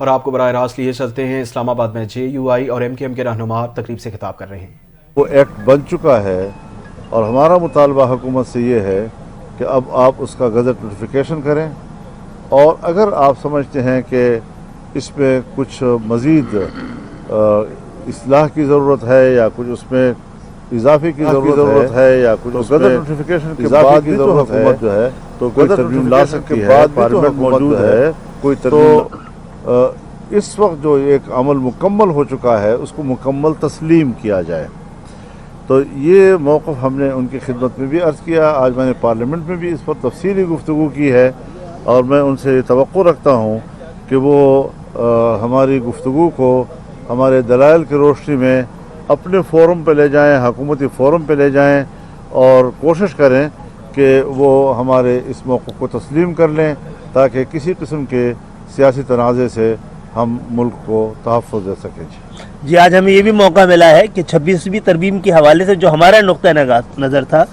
اور آپ کو براہ راست لیے چلتے ہیں اسلام آباد میں JUI اور MKM کے رہنما تقریب سے خطاب کر رہے ہیں۔ وہ ایکٹ بن چکا ہے اور ہمارا مطالبہ حکومت سے یہ ہے کہ اب آپ اس کا گزٹ نوٹیفیکیشن کریں، اور اگر آپ سمجھتے ہیں کہ اس میں کچھ مزید اصلاح کی ضرورت ہے یا کچھ اس میں اضافے کی ضرورت ہے یا کچھ گزٹ نوٹیفیکیشن کے بعد بھی تو حکومت جو ہے تو کوئی ترمیم لا سکتی ہے، پارلیمنٹ موجود ہے، کوئی ترمیم اس وقت جو ایک عمل مکمل ہو چکا ہے اس کو مکمل تسلیم کیا جائے۔ تو یہ موقف ہم نے ان کی خدمت میں بھی عرض کیا، آج میں نے پارلیمنٹ میں بھی اس پر تفصیلی گفتگو کی ہے، اور میں ان سے توقع رکھتا ہوں کہ وہ ہماری گفتگو کو ہمارے دلائل کی روشنی میں اپنے فورم پہ لے جائیں، حکومتی فورم پہ لے جائیں، اور کوشش کریں کہ وہ ہمارے اس موقف کو تسلیم کر لیں تاکہ کسی قسم کے سیاسی تنازع سے ہم ملک کو تحفظ دے سکیں۔ جی، آج ہمیں یہ بھی موقع ملا ہے کہ 26ویں ترمیم کے حوالے سے جو ہمارا نقطہ نظر تھا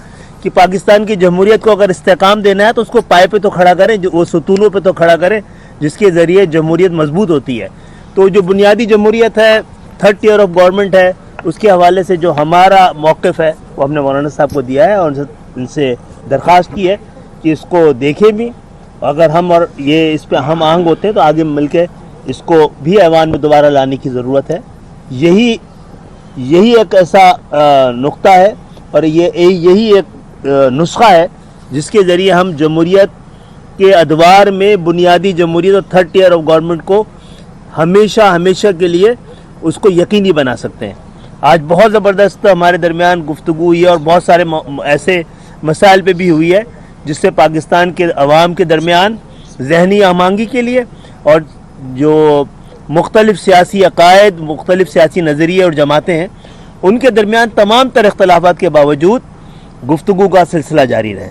کہ پاکستان کی جمہوریت کو اگر استحکام دینا ہے تو اس کو پائے پہ تو کھڑا کریں، وہ ستونوں پہ تو کھڑا کریں جس کے ذریعے جمہوریت مضبوط ہوتی ہے۔ تو جو بنیادی جمہوریت ہے، تھرڈ ٹیئر آف گورنمنٹ ہے، اس کے حوالے سے جو ہمارا موقف ہے وہ ہم نے مولانا صاحب کو دیا ہے اور ان سے درخواست کی ہے کہ اس کو دیکھیں بھی، اگر ہم اور یہ اس پہ ہم آہنگ ہوتے ہیں تو آگے مل کے اس کو بھی ایوان میں دوبارہ لانے کی ضرورت ہے۔ یہی ایک ایسا نقطہ ہے اور یہی ایک نسخہ ہے جس کے ذریعے ہم جمہوریت کے ادوار میں بنیادی جمہوریت اور تھرڈ ٹیئر آف گورنمنٹ کو ہمیشہ کے لیے اس کو یقینی بنا سکتے ہیں۔ آج بہت زبردست ہمارے درمیان گفتگو ہوئی ہے اور بہت سارے ایسے مسائل پہ بھی ہوئی ہے جس سے پاکستان کے عوام کے درمیان ذہنی ہمانگی کے لیے اور جو مختلف سیاسی عقائد، مختلف سیاسی نظریے اور جماعتیں ہیں ان کے درمیان تمام تر اختلافات کے باوجود گفتگو کا سلسلہ جاری رہے۔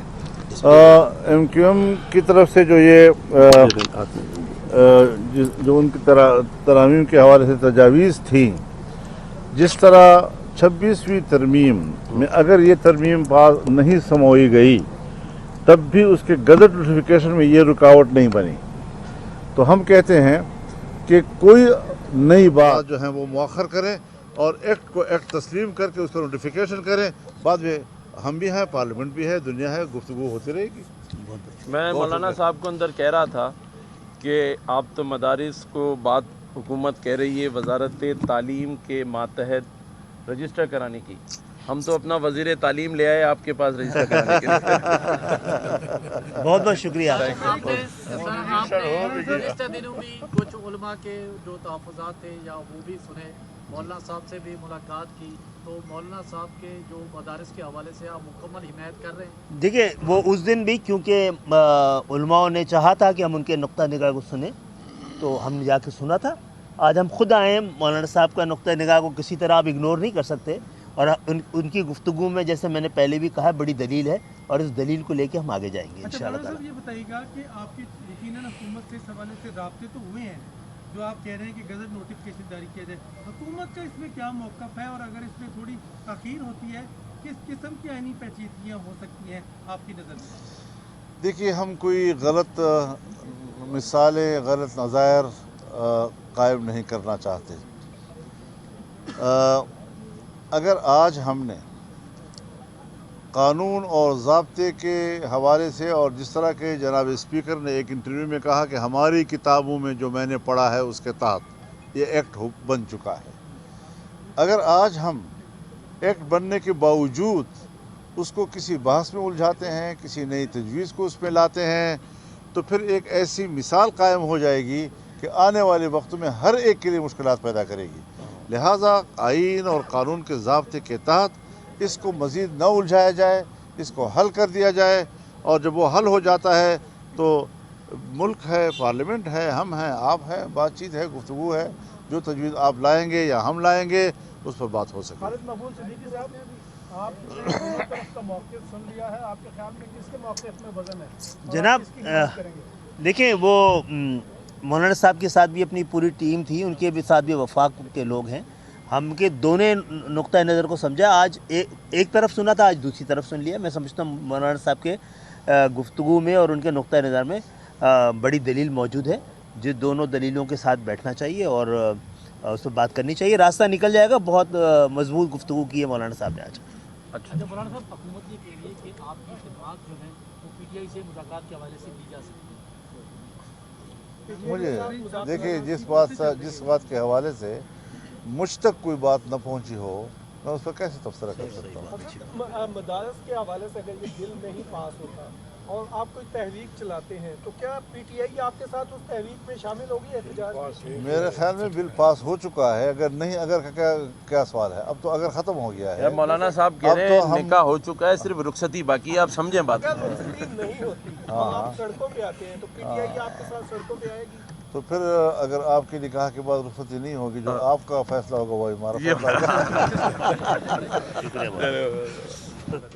MQM کی طرف سے جو یہ جو ان کی ترامیم کے حوالے سے تجاویز تھیں، جس طرح 26ویں ترمیم میں اگر یہ ترمیم پاس نہیں سموئی گئی تب بھی اس کے گزٹ نوٹیفیکیشن میں یہ رکاوٹ نہیں بنی، تو ہم کہتے ہیں کہ کوئی نئی بات جو ہے وہ مؤخر کریں اور ایکٹ کو ایکٹ تسلیم کر کے اس کا نوٹیفیکیشن کریں، بعد میں ہم بھی ہیں، پارلیمنٹ بھی ہے، دنیا ہے، گفتگو ہوتی رہے گی۔ میں مولانا صاحب کو اندر کہہ رہا تھا کہ آپ تو مدارس کو بات حکومت کہہ رہی ہے وزارت تعلیم کے ماتحت رجسٹر کرانے کی، ہم تو اپنا وزیر تعلیم لے آئے آپ کے پاس رجسٹر کرانے کے لیے۔ بہت بہت شکریہ۔ گزشتہ دنوں بھی کچھ علماء کے جو تحفظات تھے یا وہ بھی سنے، مولانا صاحب سے بھی ملاقات کی، تو مولانا صاحب کے جو مدارس کے حوالے سے آپ مکمل حمایت کر رہے ہیں؟ دیکھیے، وہ اس دن بھی کیونکہ علماء نے چاہا تھا کہ ہم ان کے نقطہ نگاہ کو سنیں تو ہم نے جا کے سنا تھا۔ آج ہم خود آئے ہیں، مولانا صاحب کا نقطہ نگاہ کو کسی طرح آپ اگنور نہیں کر سکتے، اور ان کی گفتگو میں جیسے میں نے پہلے بھی کہا بڑی دلیل ہے اور اس دلیل کو لے کے ہم آگے جائیں گے انشاءاللہ تعالی۔ یہ بتائیے گا کہ آپ کی یقیناً حکومت سے اس حوالے سے رابطے تو ہوئے ہیں، جو آپ کہہ رہے ہیں کہ گزٹ نوٹیفکیشن جاری کیا جائے، حکومت کا اس میں کیا موقف ہے، اور اگر اس میں تھوڑی تاخیر ہوتی ہے کس قسم کی آئینی پیچیدگیاں ہو سکتی ہیں آپ کی نظر میں؟ دیکھیے، ہم کوئی غلط مثالیں، غلط نظائر قائم نہیں کرنا چاہتے۔ اگر آج ہم نے قانون اور ضابطے کے حوالے سے، اور جس طرح کے جناب اسپیکر نے ایک انٹرویو میں کہا کہ ہماری کتابوں میں جو میں نے پڑھا ہے اس کے تحت یہ ایکٹ بن چکا ہے، اگر آج ہم ایکٹ بننے کے باوجود اس کو کسی بحث میں الجھاتے ہیں، کسی نئی تجویز کو اس میں لاتے ہیں، تو پھر ایک ایسی مثال قائم ہو جائے گی کہ آنے والے وقتوں میں ہر ایک کے لیے مشکلات پیدا کرے گی۔ لہٰذا آئین اور قانون کے ضابطے کے تحت اس کو مزید نہ الجھایا جائے، اس کو حل کر دیا جائے، اور جب وہ حل ہو جاتا ہے تو ملک ہے، پارلیمنٹ ہے، ہم ہیں، آپ ہیں، بات چیت ہے، گفتگو ہے، جو تجویز آپ لائیں گے یا ہم لائیں گے اس پر بات ہو سکے۔ خالد مقبول صدیقی صاحب، آپ نے دونوں طرف کا موقف سن لیا ہے، آپ کے خیال میں کس کے موقف میں وزن ہے؟ جناب دیکھیں، وہ مولانا صاحب کے ساتھ بھی اپنی پوری ٹیم تھی، ان کے بھی ساتھ بھی وفاق کے لوگ ہیں، ہم کے دونوں نقطہ نظر کو سمجھا، آج ایک طرف سنا تھا، آج دوسری طرف سن لیا۔ میں سمجھتا ہوں مولانا صاحب کے گفتگو میں اور ان کے نقطہ نظر میں بڑی دلیل موجود ہے، جن دونوں دلیلوں کے ساتھ بیٹھنا چاہیے اور اس پہ بات کرنی چاہیے. راستہ نکل جائے گا. بہت مضبوط گفتگو کی ہے مولانا صاحب نے آج. اچھا مولانا صاحب حکومت یہ کہہ رہی ہے کہ آپ کی خدمات جو ہیں وہ پی ٹی آئی سے مذاکرات کے حوالے سے دی جا سکتی ہیں. مجھے دیکھیے جس بات کے حوالے سے مجھ تک کوئی بات نہ پہنچی ہو میں اس پر کیسے تبصرہ کر سکتا ہوں. مدارس کے حوالے سے اگر یہ بل نہیں پاس ہوتا اور آپ کوئی تحریک چلاتے ہیں تو کیا پی ٹی آئی آپ کے ساتھ اس تحریک میں شامل ہوگی احتجاج میں؟ میرے خیال میں بل پاس ہو چکا ہے. اگر نہیں کیا سوال ہے اب تو اگر ختم ہو گیا ہے. مولانا صاحب کہہ رہے ہیں نکاح ہو چکا ہے صرف رخصتی باقی ہے. آپ سمجھیں بات اگر رخصتی نہیں ہوتی آپ سڑکوں پہ آتے ہیں تو پی ٹی آئی آپ کے ساتھ سڑکوں پہ آئے گی. تو پھر اگر آپ کے نکاح کے بعد رخصتی نہیں ہوگی جو آپ کا فیصلہ ہوگا وہ ہمارا فیصلہ ہوگا.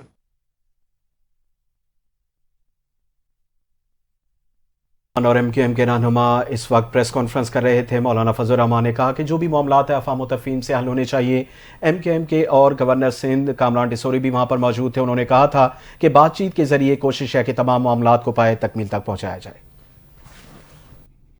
اور ایم کیو ایم کے رہنما اس وقت پریس کانفرنس کر رہے تھے. مولانا فضل الرحمان نے کہا کہ جو بھی معاملات ہیں افہام و تفہیم سے حل ہونے چاہیے. ایم کیو ایم کے اور گورنر سندھ کامران ڈسوری بھی وہاں پر موجود تھے. انہوں نے کہا تھا کہ بات چیت کے ذریعے کوشش ہے کہ تمام معاملات کو پائے تکمیل تک پہنچایا جائے.